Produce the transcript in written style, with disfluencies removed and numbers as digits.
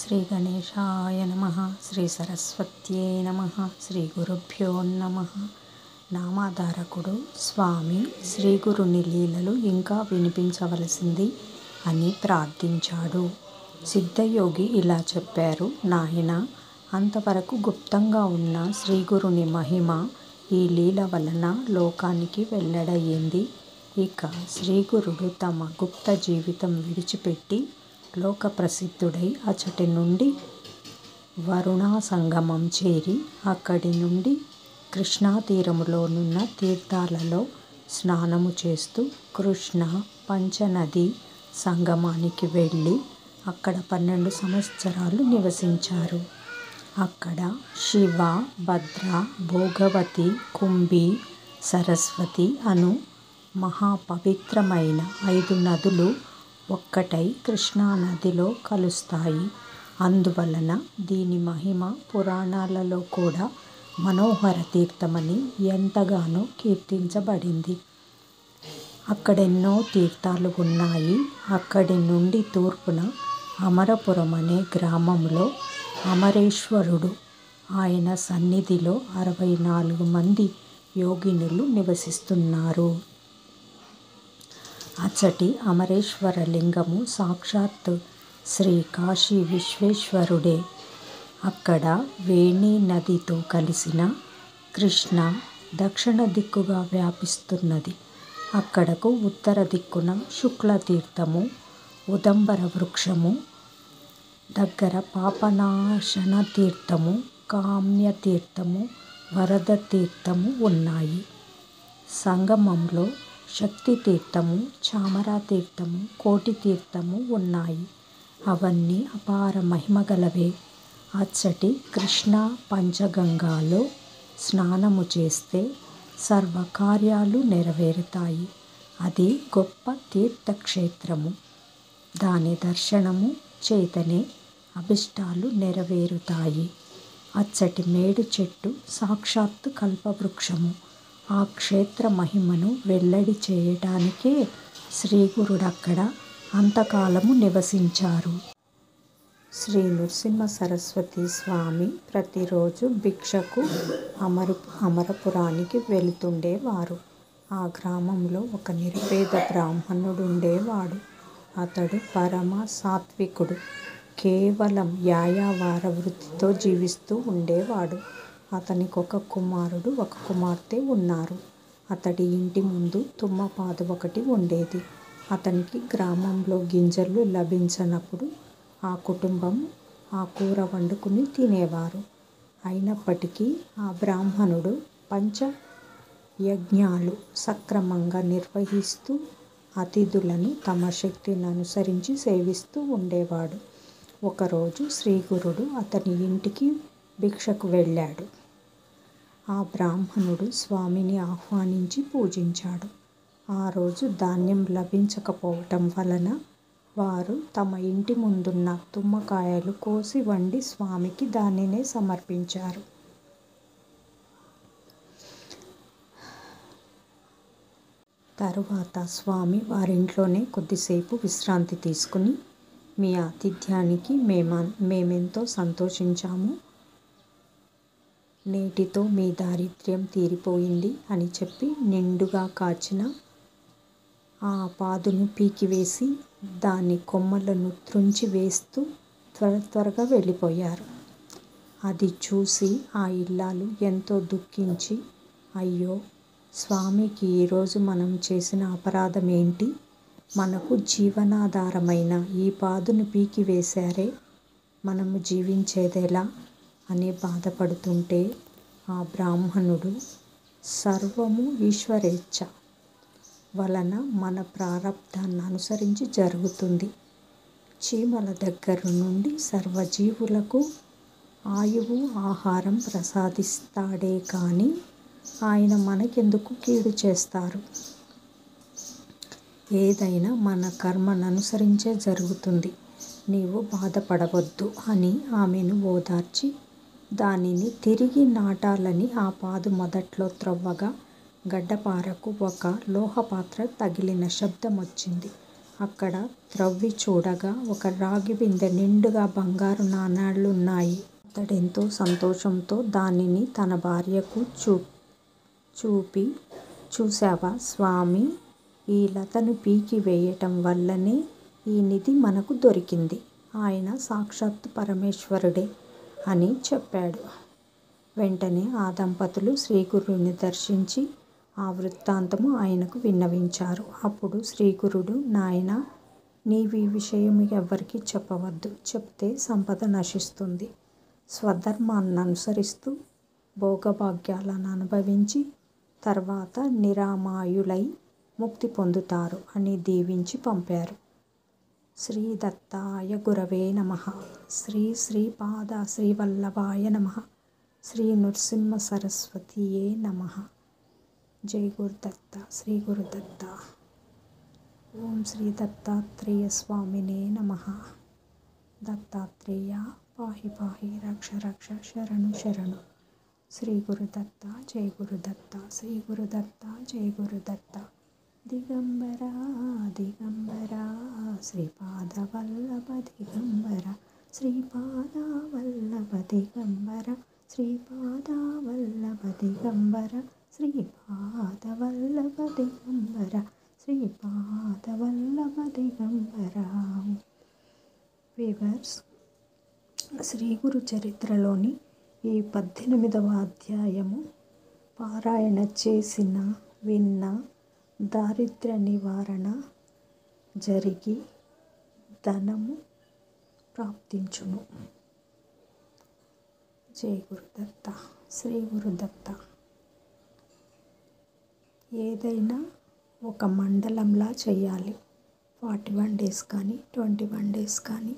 శ్రీ గణేశాయ నమః. శ్రీ సరస్వత్యై నమః. శ్రీ గురుభ్యో నమః. నామధారకుడు స్వామి శ్రీ గురుని లీలలు ఇంకా వినిపించవలసింది అని ప్రార్థించాడు. సిద్ధయోగి ఇలా చెప్పారు: నాయనా, అంతవరకు గుప్తంగా ఉన్న శ్రీగురుని మహిమ ఈ లీల వలన లోకానికి వెల్లడయ్యింది. ఇక శ్రీగురుడు తమ గుప్త జీవితం విడిచిపెట్టి లోక ప్రసిద్ధుడై అచటి నుండి వరుణా సంగమం చేరి అక్కడి నుండి కృష్ణా తీరములోనున్న తీర్థాలలో స్నానము చేస్తూ కృష్ణ పంచనది సంగమానికి వెళ్ళి అక్కడ 12 సంవత్సరాలు నివసించారు. అక్కడ శివ, భద్ర, భోగవతి, కుంభి, సరస్వతి అను మహాపవిత్రమైన 5 నదులు ఒక్కటై కృష్ణానదిలో కలుస్తాయి. అందువలన దీని మహిమ పురాణాలలో కూడా మనోహర తీర్థమని ఎంతగానో కీర్తించబడింది. అక్కడెన్నో తీర్థాలు ఉన్నాయి. అక్కడి నుండి తూర్పున అమరపురం అనే గ్రామంలో అమరేశ్వరుడు, ఆయన సన్నిధిలో 64 మంది యోగినులు నివసిస్తున్నారు. అచ్చటి అమరేశ్వర లింగము సాక్షాత్ శ్రీ కాశీ విశ్వేశ్వరుడే. అక్కడ వేణి నదితో కలిసిన కృష్ణ దక్షిణ దిక్కుగా వ్యాపిస్తున్నది. అక్కడకు ఉత్తర దిక్కున శుక్లతీర్థము, ఉదంబర వృక్షము దగ్గర పాపనాశన తీర్థము, కామ్యతీర్థము, వరద తీర్థము ఉన్నాయి. సంగమంలో శక్తి తీర్థము, చామరా తీర్థము, కోటి తీర్థము ఉన్నాయి. అవన్నీ అపార మహిమగలవే. అచ్చటి కృష్ణా పంచగంగాలో స్నానము చేస్తే సర్వకార్యాలు నెరవేరుతాయి. అది గొప్ప తీర్థక్షేత్రము. దాని దర్శనము చేతనే అభిష్టాలు నెరవేరుతాయి. అచ్చటి మేడు చెట్టు సాక్షాత్తు కల్పవృక్షము. ఆ క్షేత్ర మహిమను వెల్లడి చేయటానికే శ్రీగురుడక్కడ అంతకాలము నివసించారు. శ్రీ నృసింహ సరస్వతి స్వామి ప్రతిరోజు భిక్షకు అమరపురానికి వెళుతుండేవారు. ఆ గ్రామంలో ఒక నిరుపేద బ్రాహ్మణుడుండేవాడు. అతడు పరమ సాత్వికుడు. కేవలం యాయావార వృత్తితో జీవిస్తూ ఉండేవాడు. అతనికి ఒక కుమారుడు, ఒక కుమార్తె ఉన్నారు. అతడి ఇంటి ముందు తుమ్మపాదు ఒకటి ఉండేది. అతనికి గ్రామంలో గింజలు లభించనప్పుడు ఆ కుటుంబం ఆ కూర వండుకుని తినేవారు. అయినప్పటికీ ఆ బ్రాహ్మణుడు పంచయజ్ఞాలు సక్రమంగా నిర్వహిస్తూ అతిథులను తమ శక్తిని అనుసరించి సేవిస్తూ ఉండేవాడు. ఒకరోజు శ్రీగురుడు అతని ఇంటికి భిక్షకు వెళ్ళాడు. ఆ బ్రాహ్మణుడు స్వామిని ఆహ్వానించి పూజించాడు. ఆ రోజు ధాన్యం లభించకపోవటం వలన వారు తమ ఇంటి ముందున్న తుమ్మకాయలు కోసి వండి స్వామికి దానినే సమర్పించారు. తరువాత స్వామి వారింట్లోనే కొద్దిసేపు విశ్రాంతి తీసుకుని, మీ ఆతిథ్యానికి మేమెంతో సంతోషించాము. నేటితో మీ దారిద్ర్యం తీరిపోయింది అని చెప్పి నిండుగా కాచిన ఆ పాదును పీకివేసి దాని కొమ్మలను త్రుంచి వేస్తూ త్వరగా వెళ్ళిపోయారు. అది చూసి ఆ ఇల్లాలు ఎంతో దుఃఖించి, అయ్యో, స్వామికి ఈరోజు మనం చేసిన అపరాధం ఏంటి? మనకు జీవనాధారమైన ఈ పాదును పీకివేశారే, మనము జీవించేదెలా అని బాధపడుతుంటే ఆ బ్రాహ్మణుడు సర్వము ఈశ్వరేచ్ఛ వలన మన ప్రారబ్ధాన్ని అనుసరించి జరుగుతుంది. చీమల దగ్గర నుండి సర్వజీవులకు ఆయువు, ఆహారం ప్రసాదిస్తాడే కానీ ఆయన మనకెందుకు కీడు చేస్తారు? ఏదైనా మన కర్మను అనుసరించే జరుగుతుంది. నీవు బాధపడవద్దు అని ఆమెను ఓదార్చి దానిని తిరిగి నాటాలని ఆ పాదు మొదట్లో త్రవ్వగా గడ్డపారకు ఒక లోహపాత్ర తగిలిన శబ్దం వచ్చింది. అక్కడ త్రవ్వి చూడగా ఒక రాగి బిందె నిండుగా బంగారు నాణేలున్నాయి. అతడెంతో సంతోషంతో దానిని తన భార్యకు చూపి, చూశావా స్వామీ, ఈ లతను పీకి వేయటం వల్లనే ఈ నిధి మనకు దొరికింది. ఆయన సాక్షాత్తు పరమేశ్వరుడే అని చెప్పాడు. వెంటనే ఆ దంపతులు శ్రీగురుని దర్శించి ఆ వృత్తాంతము ఆయనకు విన్నవించారు. అప్పుడు శ్రీగురుడు, నాయనా, నీవీ విషయము ఎవ్వరికీ చెప్పవద్దు. చెప్తే సంపద నశిస్తుంది. స్వధర్మాన్ననుసరిస్తూ భోగభాగ్యాలను అనుభవించి తర్వాత నిరామయులై ముక్తి పొందుతారు అని దీవించి పంపారు. శ్రీ దత్తాయ గురవే నమః. శ్రీ శ్రీపాద శ్రీవల్లభాయ నమః. శ్రీ నృసింహ సరస్వతియే నమః. జై గురుదత్త. శ్రీ గురుదత్త. ఓం శ్రీ దత్తాత్రేయ స్వామినే నమః. దత్తాత్రేయ పాహి పాహి రక్ష రక్ష శరణు శరణు. శ్రీ గురుదత్త. జై గురుదత్త. శ్రీ గురుదత్త. జై గురుదత్త. దిగంబర దిగంబర శ్రీపాద వల్లభ దిగంబర. శ్రీపాద వల్లభ దిగంబర. శ్రీపాద వల్లభ దిగంబర. శ్రీపాద వల్లభ దిగంబర. శ్రీపాద వల్లభ దిగంబర. వీవర్స్, శ్రీ గురు చరిత్రలోని ఈ 18వ అధ్యాయము పారాయణ చేసిన విన్న దారిద్ర్య నివారణ జరిగి ధనము ప్రాప్తించును. జై గురుదత్త. శ్రీ గురుదత్త. ఏదైనా ఒక మండలంలా చేయాలి. 41 days కానీ 21 days కానీ